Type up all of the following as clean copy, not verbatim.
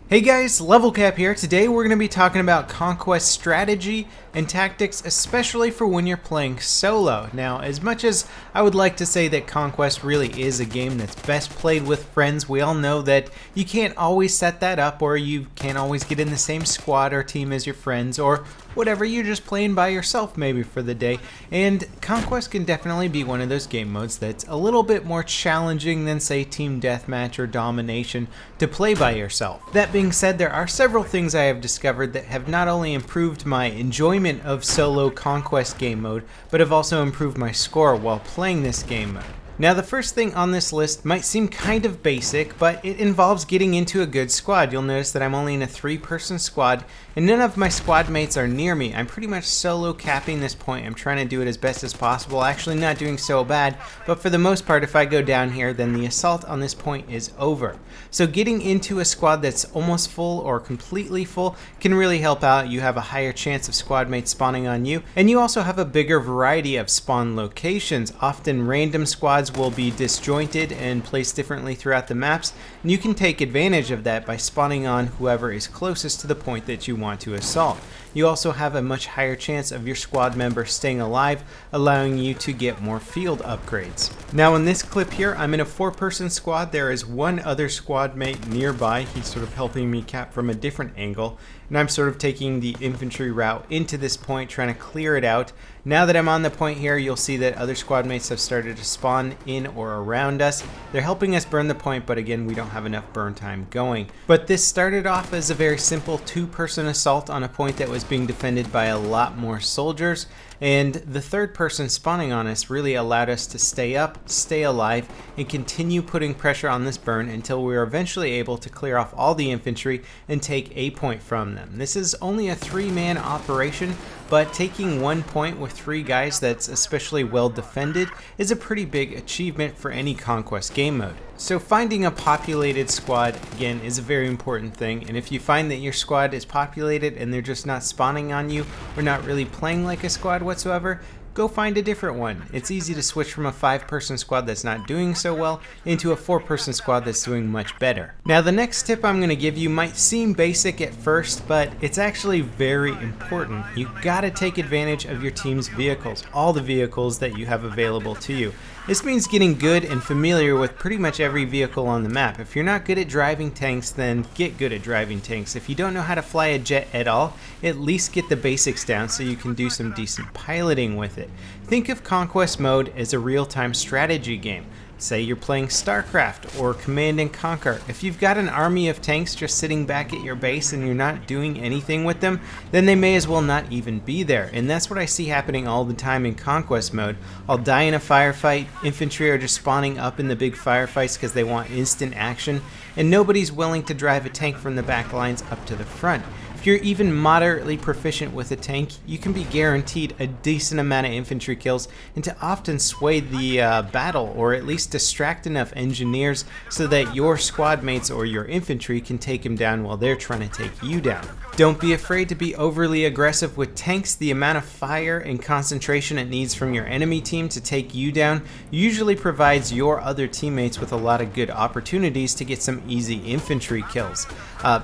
Hey guys, LevelCap here. Today we're going to be talking about Conquest strategy and tactics, especially for when you're playing solo. Now, as much as I would like to say that Conquest really is a game that's best played with friends, we all know that you can't always set that up, or you can't always get in the same squad or team as your friends, or whatever, you're just playing by yourself maybe for the day. And Conquest can definitely be one of those game modes that's a little bit more challenging than, say, Team Deathmatch or Domination to play by yourself. That being said, there are several things I have discovered that have not only improved my enjoyment of solo Conquest game mode, but have also improved my score while playing this game mode. Now, the first thing on this list might seem kind of basic, but it involves getting into a good squad. You'll notice that I'm only in a 3-person squad, and none of my squad mates are near me. I'm pretty much solo capping this point. I'm trying to do it as best as possible, actually not doing so bad, but for the most part, if I go down here, then the assault on this point is over. So getting into a squad that's almost full or completely full can really help out. You have a higher chance of squad mates spawning on you, and you also have a bigger variety of spawn locations. Often random squads will be disjointed and placed differently throughout the maps, and you can take advantage of that by spawning on whoever is closest to the point that you want to assault. You also have a much higher chance of your squad member staying alive, allowing you to get more field upgrades. Now in this clip here, I'm in a 4-person squad. There is one other squad mate nearby. He's sort of helping me cap from a different angle, and I'm sort of taking the infantry route into this point, trying to clear it out. Now that I'm on the point here, you'll see that other squad mates have started to spawn in or around us. They're helping us burn the point, but again, we don't have enough burn time going. But this started off as a very simple 2-person assault on a point that was being defended by a lot more soldiers, and the 3rd person spawning on us really allowed us to stay up, stay alive, and continue putting pressure on this burn until we were eventually able to clear off all the infantry and take a point from them. This is only a 3-man operation, but taking 1 point with 3 guys that's especially well defended is a pretty big achievement for any Conquest game mode. So finding a populated squad, again, is a very important thing, and if you find that your squad is populated and they're just not spawning on you or not really playing like a squad whatsoever, go find a different one. It's easy to switch from a 5-person squad that's not doing so well into a 4-person squad that's doing much better. Now, the next tip I'm going to give you might seem basic at first, but it's actually very important. You gotta take advantage of your team's vehicles, all the vehicles that you have available to you. This means getting good and familiar with pretty much every vehicle on the map. If you're not good at driving tanks, then get good at driving tanks. If you don't know how to fly a jet at all, at least get the basics down so you can do some decent piloting with it. Think of Conquest mode as a real-time strategy game. Say you're playing StarCraft or Command and Conquer. If you've got an army of tanks just sitting back at your base and you're not doing anything with them, then they may as well not even be there. And that's what I see happening all the time in Conquest mode. I'll die in a firefight, infantry are just spawning up in the big firefights because they want instant action, and nobody's willing to drive a tank from the back lines up to the front. If you're even moderately proficient with a tank, you can be guaranteed a decent amount of infantry kills and to often sway the battle, or at least distract enough engineers so that your squad mates or your infantry can take them down while they're trying to take you down. Don't be afraid to be overly aggressive with tanks. The amount of fire and concentration it needs from your enemy team to take you down usually provides your other teammates with a lot of good opportunities to get some easy infantry kills.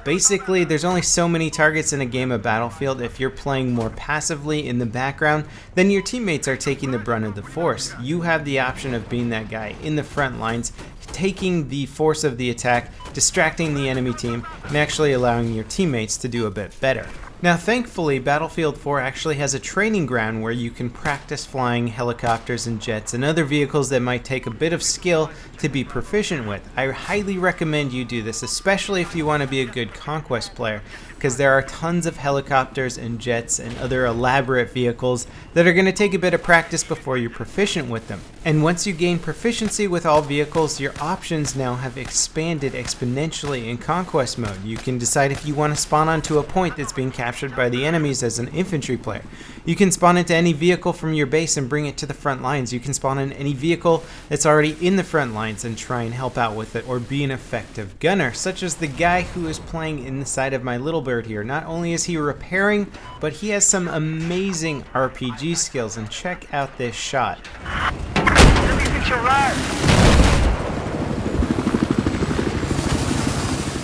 Basically, there's only so many targets in a game of Battlefield. If you're playing more passively in the background, then your teammates are taking the brunt of the force. You have the option of being that guy in the front lines, taking the force of the attack, distracting the enemy team, and actually allowing your teammates to do a bit better. Now, thankfully, Battlefield 4 actually has a training ground where you can practice flying helicopters and jets and other vehicles that might take a bit of skill to be proficient with. I highly recommend you do this, especially if you want to be a good Conquest player, because there are tons of helicopters and jets and other elaborate vehicles that are going to take a bit of practice before you're proficient with them. And once you gain proficiency with all vehicles, your options now have expanded exponentially in Conquest mode. You can decide if you want to spawn onto a point that's being captured by the enemies as an infantry player. You can spawn into any vehicle from your base and bring it to the front lines. You can spawn in any vehicle that's already in the front lines and try and help out with it, or be an effective gunner, such as the guy who is playing inside of my little bird here. Not only is he repairing, but he has some amazing RPG skills, and check out this shot.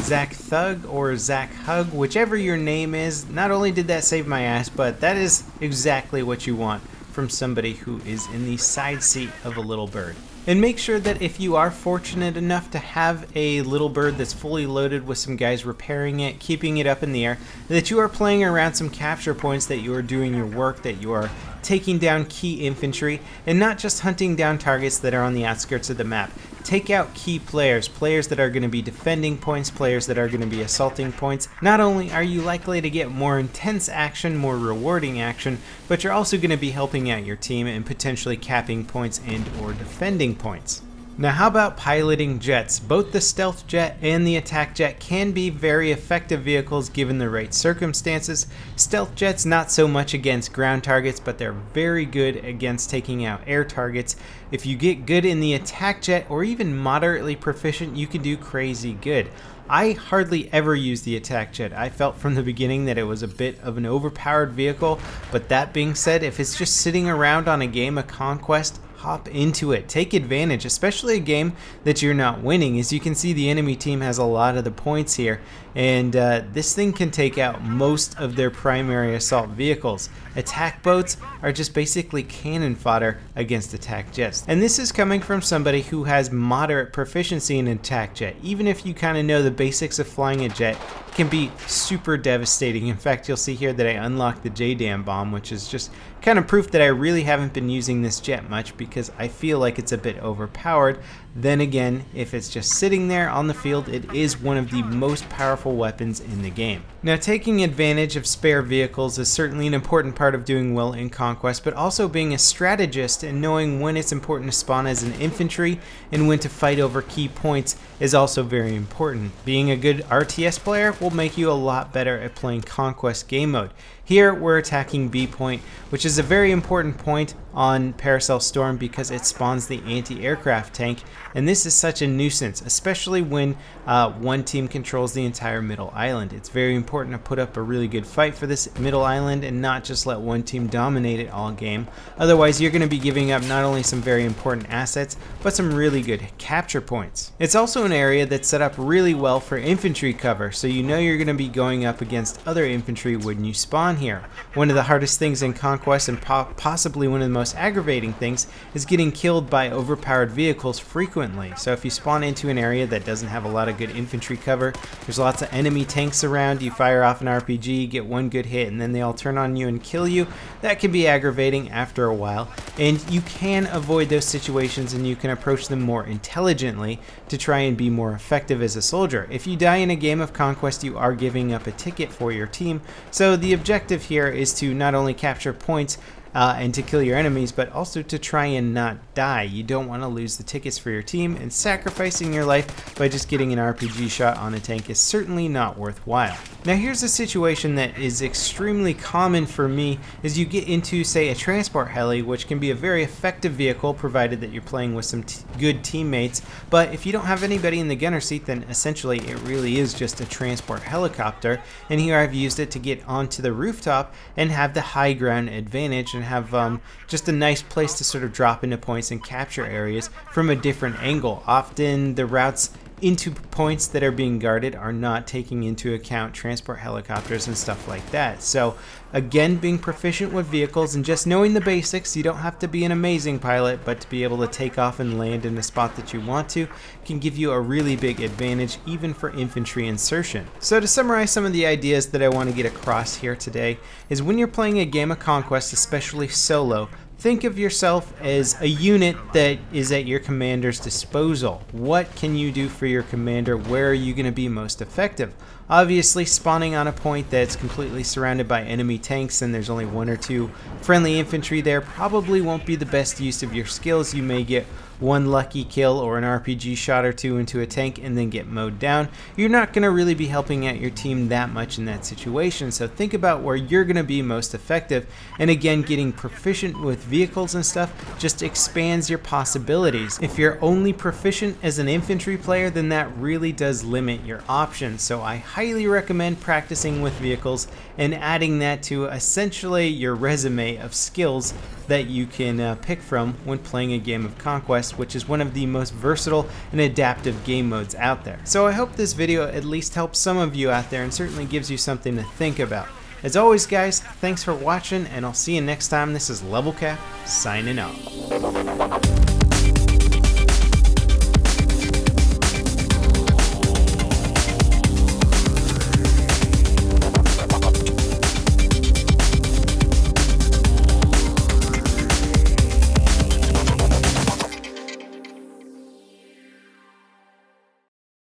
Zach, Thug or Zach Hug, whichever your name is. Not only did that save my ass, but that is exactly what you want from somebody who is in the side seat of a little bird. And make sure that if you are fortunate enough to have a little bird that's fully loaded with some guys repairing it, keeping it up in the air, that you are playing around some capture points, that you are doing your work, that you are taking down key infantry, and not just hunting down targets that are on the outskirts of the map. Take out key players, players that are going to be defending points, players that are going to be assaulting points. Not only are you likely to get more intense action, more rewarding action, but you're also going to be helping out your team and potentially capping points and or defending points. Now how about piloting jets? Both the stealth jet and the attack jet can be very effective vehicles given the right circumstances. Stealth jets not so much against ground targets, but they're very good against taking out air targets. If you get good in the attack jet or even moderately proficient, you can do crazy good. I hardly ever use the attack jet. I felt from the beginning that it was a bit of an overpowered vehicle, but that being said, if it's just sitting around on a game of Conquest, hop into it. Take advantage, especially a game that you're not winning. As you can see, the enemy team has a lot of the points here, and this thing can take out most of their primary assault vehicles. Attack boats are just basically cannon fodder against attack jets. And this is coming from somebody who has moderate proficiency in attack jet. Even if you kind of know the basics of flying a jet, it can be super devastating. In fact, you'll see here that I unlocked the JDAM bomb, which is just kind of proof that I really haven't been using this jet much because I feel like it's a bit overpowered. Then again, if it's just sitting there on the field, it is one of the most powerful weapons in the game. Now, taking advantage of spare vehicles is certainly an important part of doing well in Conquest, but also being a strategist and knowing when it's important to spawn as an infantry and when to fight over key points is also very important. Being a good RTS player will make you a lot better at playing Conquest game mode. Here we're attacking B point, which is a very important point on Paracel Storm because it spawns the anti-aircraft tank, and this is such a nuisance, especially when one team controls the entire middle island. It's very important to put up a really good fight for this middle island and not just let one team dominate it all game. Otherwise, you're going to be giving up not only some very important assets, but some really good capture points. It's also an area that's set up really well for infantry cover, so you know you're going to be going up against other infantry when you spawn here. One of the hardest things in Conquest, and possibly one of the most aggravating things, is getting killed by overpowered vehicles frequently. So if you spawn into an area that doesn't have a lot of good infantry cover, there's lots of enemy tanks around, you fire off an RPG, get one good hit, and then they all turn on you and kill you. That can be aggravating after a while, and you can avoid those situations and you can approach them more intelligently to try and be more effective as a soldier. If you die in a game of Conquest, you are giving up a ticket for your team, so the objective here is to not only capture points and to kill your enemies, but also to try and not die. You don't want to lose the tickets for your team, and sacrificing your life by just getting an RPG shot on a tank is certainly not worthwhile. Now here's a situation that is extremely common for me as you get into, say, a transport heli, which can be a very effective vehicle provided that you're playing with some good teammates, but if you don't have anybody in the gunner seat, then essentially it really is just a transport helicopter, and here I've used it to get onto the rooftop and have the high ground advantage and have just a nice place to sort of drop into points and capture areas from a different angle. Often the routes into points that are being guarded are not taking into account transport helicopters and stuff like that. So again, being proficient with vehicles and just knowing the basics, you don't have to be an amazing pilot, but to be able to take off and land in the spot that you want to can give you a really big advantage even for infantry insertion. So to summarize some of the ideas that I want to get across here today is when you're playing a game of Conquest, especially solo, think of yourself as a unit that is at your commander's disposal. What can you do for your commander? Where are you going to be most effective? Obviously, spawning on a point that's completely surrounded by enemy tanks and there's only one or two friendly infantry there probably won't be the best use of your skills. You may get one lucky kill or an RPG shot or two into a tank and then get mowed down. You're not going to really be helping out your team that much in that situation, so think about where you're going to be most effective, and again, getting proficient with vehicles and stuff just expands your possibilities. If you're only proficient as an infantry player, then that really does limit your options, so I highly recommend practicing with vehicles and adding that to essentially your resume of skills that you can pick from when playing a game of Conquest, which is one of the most versatile and adaptive game modes out there. So I hope this video at least helps some of you out there and certainly gives you something to think about. As always guys, thanks for watching, and I'll see you next time. This is LevelCap signing off.